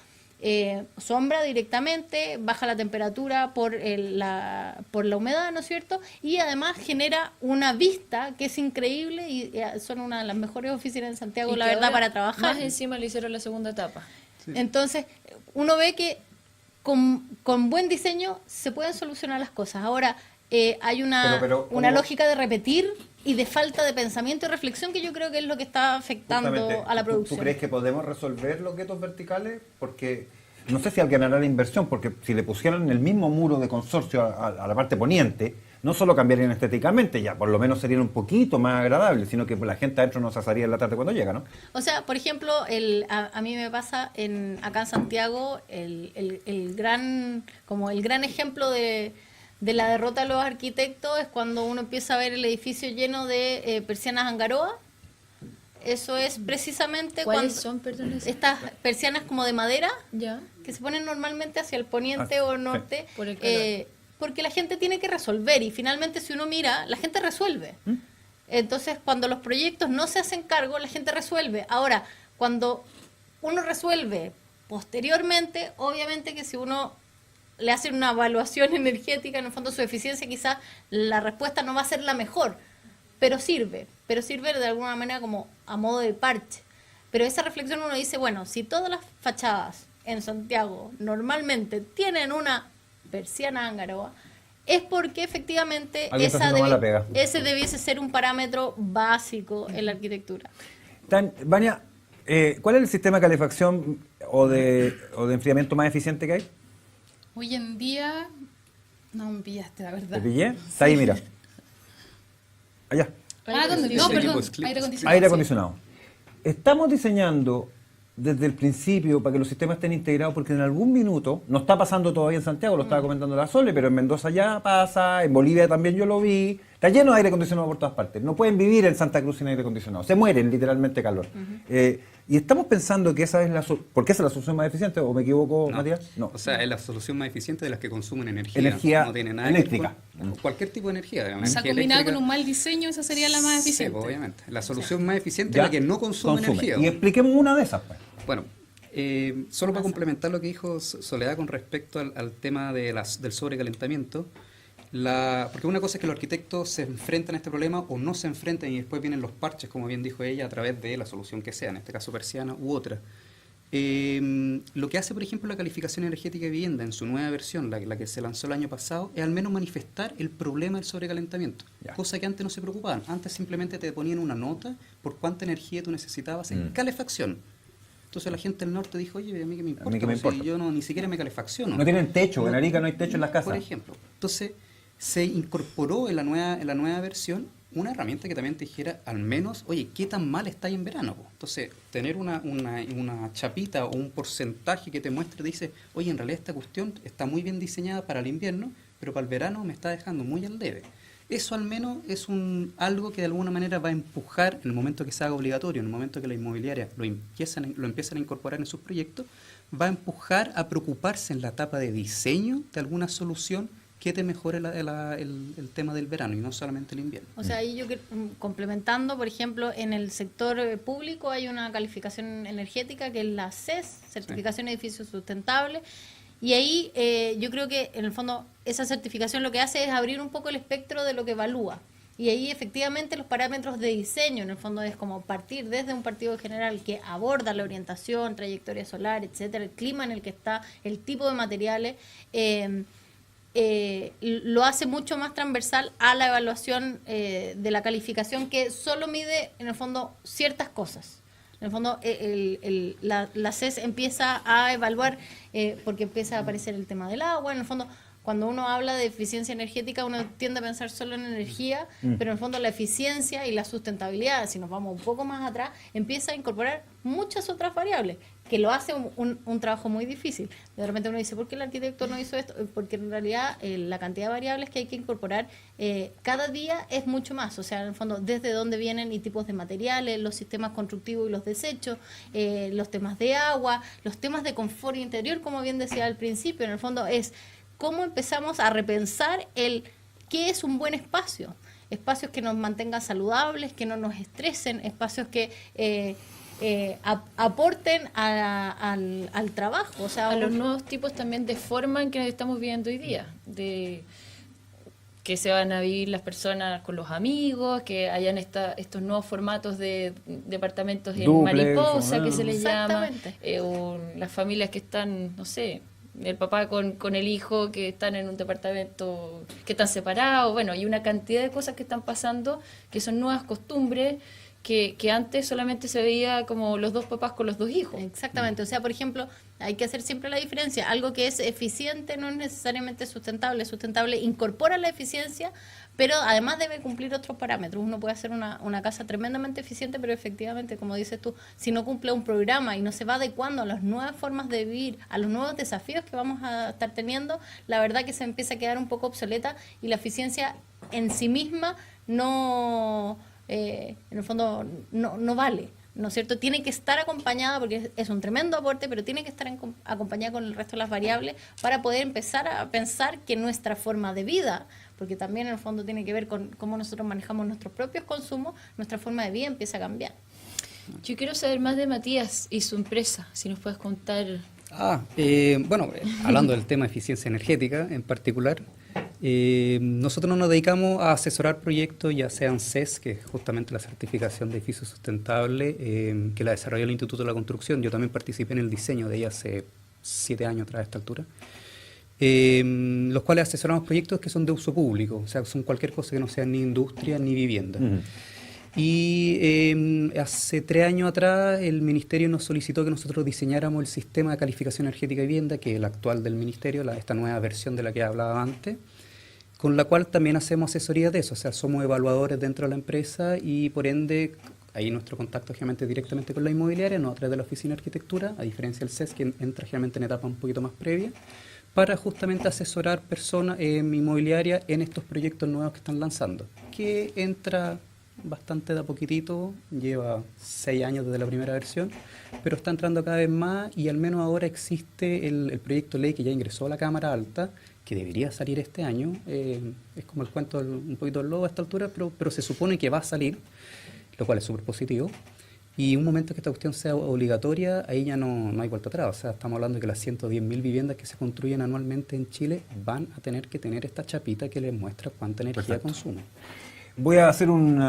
sombra directamente, baja la temperatura por la humedad, ¿no es cierto? Y además genera una vista que es increíble y son una de las mejores oficinas en Santiago, la verdad, para trabajar. Más encima le hicieron la segunda etapa. Sí. Entonces, uno ve que con buen diseño se pueden solucionar las cosas. Ahora, hay una lógica de repetir y de falta de pensamiento y reflexión que yo creo que es lo que está afectando a la producción. ¿Tú crees que podemos resolver los guetos verticales? Porque no sé si alguien hará la inversión, porque si le pusieran el mismo muro de Consorcio a la parte poniente, no solo cambiarían estéticamente, ya por lo menos serían un poquito más agradables, sino que la gente adentro no se asaría en la tarde cuando llega, ¿no? O sea, por ejemplo, a mí me pasa acá en Santiago el gran ejemplo de la derrota de los arquitectos es cuando uno empieza a ver el edificio lleno de persianas Angaroa. Eso es precisamente ¿Cuáles son, perdón? Estas persianas como de madera, ya, que se ponen normalmente hacia el poniente o norte, por el calor. Porque la gente tiene que resolver y finalmente si uno mira, la gente resuelve. Entonces, cuando los proyectos no se hacen cargo, la gente resuelve. Ahora, cuando uno resuelve posteriormente, obviamente que si uno le hace una evaluación energética, en el fondo su eficiencia, quizás la respuesta no va a ser la mejor, pero sirve de alguna manera como a modo de parche. Pero esa reflexión uno dice, bueno, si todas las fachadas en Santiago normalmente tienen una persiana Angaroa, es porque efectivamente ese debiese ser un parámetro básico en la arquitectura. Vania, ¿cuál es el sistema de calefacción o de enfriamiento más eficiente que hay? Hoy en día, no me pillaste, la verdad. ¿Te pillé? Está ahí, mira. Allá. ¿Dónde? No, perdón, aire acondicionado. Aire acondicionado. Estamos diseñando desde el principio para que los sistemas estén integrados, porque en algún minuto, no está pasando todavía en Santiago, lo estaba comentando la Sole, pero en Mendoza ya pasa, en Bolivia también yo lo vi, está lleno de aire acondicionado por todas partes. No pueden vivir en Santa Cruz sin aire acondicionado, se mueren literalmente de calor. Y estamos pensando que esa es porque esa es la solución más eficiente, ¿o me equivoco, Matías? No. O sea, es la solución más eficiente de las que consumen energía. No tiene nada eléctrica. Que ver cualquier tipo de energía. O sea, combinada con un mal diseño, esa sería la más eficiente. Sí, obviamente. La solución más eficiente es la que no consume energía. Y expliquemos una de esas, pues. Bueno, solo para complementar lo que dijo Soledad con respecto al tema del sobrecalentamiento, porque una cosa es que los arquitectos se enfrentan a este problema o no se enfrentan y después vienen los parches, como bien dijo ella, a través de la solución que sea, en este caso persiana u otra. Lo que hace, por ejemplo, la calificación energética de vivienda en su nueva versión, la que se lanzó el año pasado, es al menos manifestar el problema del sobrecalentamiento, cosa que antes no se preocupaban. Antes simplemente te ponían una nota por cuánta energía tú necesitabas en calefacción. Entonces la gente del norte dijo, oye, ¿a mí qué me importa? ¿A mí qué me importa? Si yo ni siquiera me calefacciono. No tienen techo, en Arica no hay techo en las casas. Por ejemplo. Entonces se incorporó en la nueva versión una herramienta que también te dijera, al menos, oye, ¿qué tan mal está ahí en verano? Entonces, tener una chapita o un porcentaje que te muestre, dice, oye, en realidad esta cuestión está muy bien diseñada para el invierno, pero para el verano me está dejando muy al debe. Eso al menos es algo que de alguna manera va a empujar, en el momento que se haga obligatorio, en el momento que la inmobiliaria lo empiezan a incorporar en sus proyectos, va a empujar a preocuparse en la etapa de diseño de alguna solución que te mejore el tema del verano y no solamente el invierno. O sea, ahí yo complementando, por ejemplo, en el sector público hay una calificación energética que es la CES, Certificación de Edificios Sustentables, y ahí yo creo que en el fondo esa certificación lo que hace es abrir un poco el espectro de lo que evalúa. Y ahí efectivamente los parámetros de diseño, en el fondo es como partir desde un partido general que aborda la orientación, trayectoria solar, etcétera, el clima en el que está, el tipo de materiales, lo hace mucho más transversal a la evaluación de la calificación, que solo mide en el fondo ciertas cosas. En el fondo la CES empieza a evaluar porque empieza a aparecer el tema del agua. En el fondo, cuando uno habla de eficiencia energética, uno tiende a pensar solo en energía, pero en el fondo la eficiencia y la sustentabilidad, si nos vamos un poco más atrás, empieza a incorporar muchas otras variables, que lo hace un trabajo muy difícil. De repente uno dice, ¿por qué el arquitecto no hizo esto? Porque en realidad la cantidad de variables que hay que incorporar cada día es mucho más. O sea, en el fondo, desde dónde vienen y tipos de materiales, los sistemas constructivos y los desechos, los temas de agua, los temas de confort interior, como bien decía al principio. En el fondo es cómo empezamos a repensar qué es un buen espacio. Espacios que nos mantengan saludables, que no nos estresen, espacios que aporten al trabajo, o sea, a los nuevos tipos también de forma en que estamos viviendo hoy día, de que se van a vivir las personas con los amigos, que hayan estos nuevos formatos de departamentos en mariposa, que se les llama, o las familias que están, no sé, el papá con el hijo, que están en un departamento, que están separados, bueno, y una cantidad de cosas que están pasando, que son nuevas costumbres, que antes solamente se veía como los dos papás con los dos hijos. Exactamente, o sea, por ejemplo, hay que hacer siempre la diferencia. Algo que es eficiente no es necesariamente sustentable. Sustentable incorpora la eficiencia, pero además debe cumplir otros parámetros. Uno puede hacer una casa tremendamente eficiente, pero efectivamente, como dices tú, si no cumple un programa y no se va adecuando a las nuevas formas de vivir, a los nuevos desafíos que vamos a estar teniendo, la verdad que se empieza a quedar un poco obsoleta y la eficiencia en sí misma no... en el fondo no vale, ¿no es cierto? Tiene que estar acompañada, porque es un tremendo aporte, pero tiene que estar acompañada con el resto de las variables para poder empezar a pensar que nuestra forma de vida, porque también en el fondo tiene que ver con cómo nosotros manejamos nuestros propios consumos, nuestra forma de vida empieza a cambiar. Yo quiero saber más de Matías y su empresa, si nos puedes contar. Bueno, hablando del tema de eficiencia energética en particular, nosotros nos dedicamos a asesorar proyectos, ya sean CES, que es justamente la certificación de edificio sustentable, que la desarrolló el Instituto de la Construcción. Yo también participé en el diseño de ella hace 7 años atrás a esta altura, los cuales asesoramos proyectos que son de uso público, o sea, son cualquier cosa que no sea ni industria ni vivienda. Y hace 3 años atrás el Ministerio nos solicitó que nosotros diseñáramos el sistema de calificación energética de vivienda, que es el actual del Ministerio, esta nueva versión de la que hablaba antes, con la cual también hacemos asesoría de eso, o sea, somos evaluadores dentro de la empresa y por ende ahí nuestro contacto generalmente directamente con la inmobiliaria, no a través de la oficina de arquitectura, a diferencia del CES, que entra generalmente en etapa un poquito más previa, para justamente asesorar personas inmobiliarias en estos proyectos nuevos que están lanzando, que entra bastante de a poquitito, lleva 6 años desde la primera versión, pero está entrando cada vez más y al menos ahora existe el proyecto de ley que ya ingresó a la Cámara Alta, que debería salir este año, es como el cuento un poquito del lobo a esta altura, pero se supone que va a salir, lo cual es súper positivo, y un momento que esta cuestión sea obligatoria, ahí ya no hay vuelta atrás, o sea, estamos hablando de que las 110.000 viviendas que se construyen anualmente en Chile van a tener que tener esta chapita que les muestra cuánta energía consume. Voy a hacer un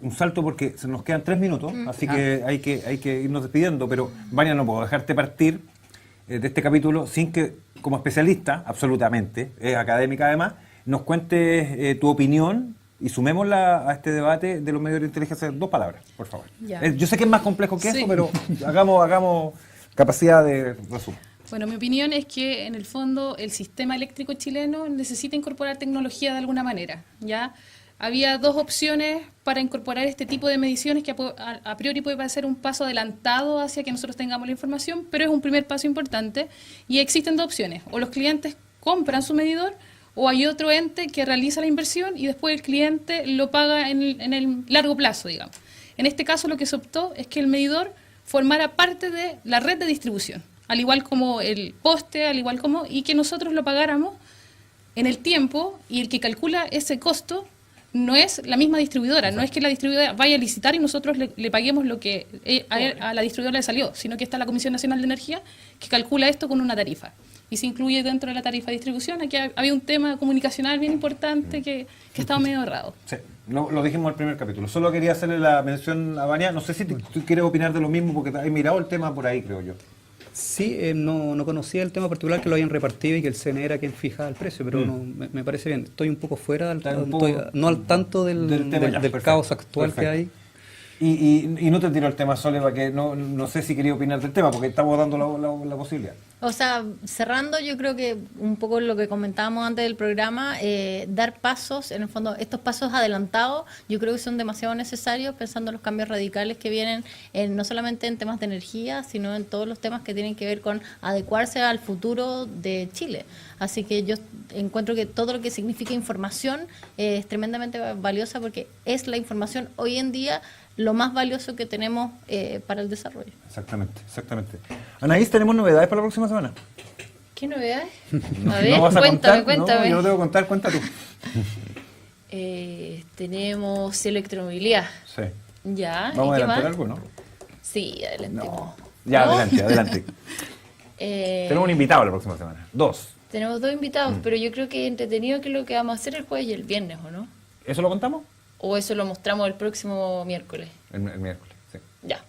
un salto porque se nos quedan 3 minutos, así que hay que irnos despidiendo, pero Vania, no puedo dejarte partir de este capítulo sin que, como especialista, absolutamente, es académica además, nos cuentes tu opinión y sumémosla a este debate de los medios de inteligencia. 2 palabras, por favor. Yo sé que es más complejo que eso, pero hagamos capacidad de resumen. Bueno, mi opinión es que en el fondo el sistema eléctrico chileno necesita incorporar tecnología de alguna manera, ¿ya? Había 2 opciones para incorporar este tipo de mediciones que a priori puede parecer un paso adelantado hacia que nosotros tengamos la información, pero es un primer paso importante y existen 2 opciones. O los clientes compran su medidor o hay otro ente que realiza la inversión y después el cliente lo paga en el largo plazo, digamos. En este caso lo que se optó es que el medidor formara parte de la red de distribución, al igual como el poste, y que nosotros lo pagáramos en el tiempo, y el que calcula ese costo no es la misma distribuidora, no es que la distribuidora vaya a licitar y nosotros le paguemos lo que a la distribuidora le salió, sino que está la Comisión Nacional de Energía que calcula esto con una tarifa. Y se incluye dentro de la tarifa de distribución. Aquí había un tema comunicacional bien importante que estaba medio errado. Sí, lo dijimos al primer capítulo. Solo quería hacerle la mención a Vania. No sé si tú quieres opinar de lo mismo, porque has mirado el tema por ahí, creo yo. Sí, no conocía el tema particular que lo hayan repartido y que el CNE era quien fijaba el precio, pero me parece bien. Estoy un poco fuera, no al tanto del caos actual que hay. Y no te tiro el tema, Sole, para que no sé si quería opinar del tema, porque estamos dando la posibilidad. O sea, cerrando, yo creo que un poco lo que comentábamos antes del programa, dar pasos, en el fondo, estos pasos adelantados, yo creo que son demasiado necesarios pensando en los cambios radicales que vienen, no solamente en temas de energía, sino en todos los temas que tienen que ver con adecuarse al futuro de Chile. Así que yo encuentro que todo lo que significa información es tremendamente valiosa, porque es la información hoy en día lo más valioso que tenemos para el desarrollo. Exactamente. Anaís, ¿tenemos novedades para la próxima semana? ¿Qué novedades? No, A ver, vas a cuéntame. No, yo no tengo que contar, cuenta tú. Tenemos electromovilidad. Sí. Ya. ¿Vamos a ¿y qué adelantar más? algo, no? Sí, adelantemos. Ya, ¿No? adelante. Tenemos un invitado la próxima semana. 2. Tenemos 2 invitados, pero yo creo que es entretenido que lo que vamos a hacer el jueves y el viernes, ¿o no? ¿Eso lo contamos? ¿O eso lo mostramos el próximo miércoles? El miércoles, sí. Ya,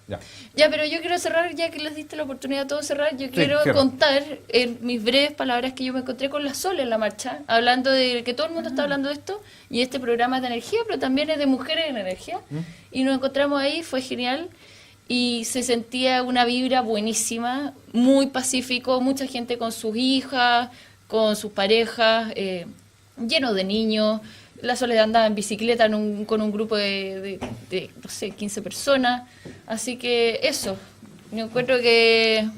pero yo quiero cerrar, ya que les diste la oportunidad a todos cerrar, yo quiero contar en mis breves palabras que yo me encontré con la Sole en la marcha, hablando de que todo el mundo está hablando de esto, y este programa es de energía, pero también es de mujeres en energía, y nos encontramos ahí, fue genial, y se sentía una vibra buenísima, muy pacífico, mucha gente con sus hijas, con sus parejas, lleno de niños. La Soledad andaba en bicicleta con un grupo de, no sé, 15 personas. Así que eso, yo encuentro que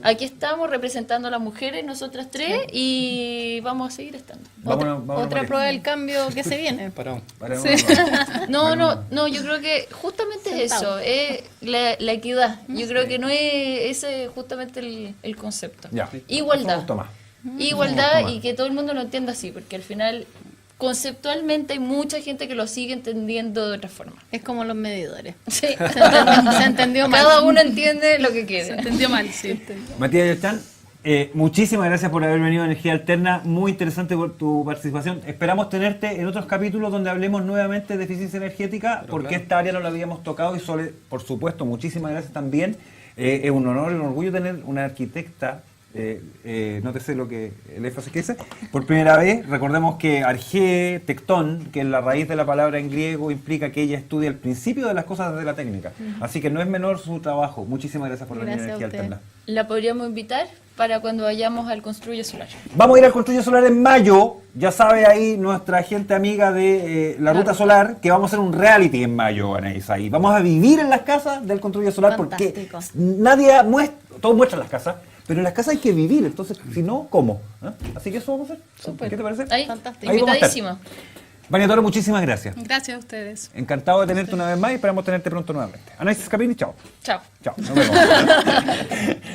aquí estamos representando a las mujeres, nosotras 3, y vamos a seguir estando. Otra prueba del cambio que se viene. No, yo creo que justamente es eso, es la equidad. Yo creo que no es ese justamente el concepto. Igualdad. Igualdad, y que todo el mundo lo entienda así, porque al final conceptualmente hay mucha gente que lo sigue entendiendo de otra forma. Es como los medidores. Sí. Se entendió mal. Cada uno entiende lo que quiere. Se entendió mal, sí. Matías Yachán, muchísimas gracias por haber venido a Energía Alterna. Muy interesante por tu participación. Esperamos tenerte en otros capítulos donde hablemos nuevamente de eficiencia energética, porque esta área no la habíamos tocado. Y Sole, por supuesto, muchísimas gracias también. Es un honor y un orgullo tener una arquitecta. Nótese lo que el énfasis que dice. Por primera vez, recordemos que arge, tectón, que es la raíz de la palabra en griego, implica que ella estudia el principio de las cosas desde la técnica. Así que no es menor su trabajo. Muchísimas gracias por venir a Energía Alterna. La podríamos invitar para cuando vayamos al Construye Solar. Vamos a ir al Construye Solar en mayo. Ya sabe ahí nuestra gente amiga de la Ruta Solar que vamos a hacer un reality en mayo, Anaís. Ahí vamos a vivir en las casas del Construye Solar. Fantástico. Porque nadie muestra, todos muestran las casas. Pero en las casas hay que vivir, entonces, si no, ¿cómo? Así que eso vamos a hacer. Súper. ¿Qué te parece? Ahí, fantástico. Invitadísima. Vania Toro, muchísimas gracias. Gracias a ustedes. Encantado de tenerte una vez más y esperamos tenerte pronto nuevamente. Anaís Escapini, chao. Chao. Nos vemos.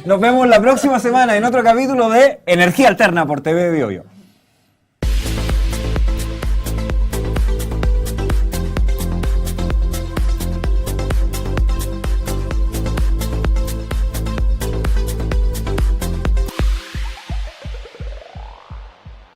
Nos vemos la próxima semana en otro capítulo de Energía Alterna por TV Bio Bio.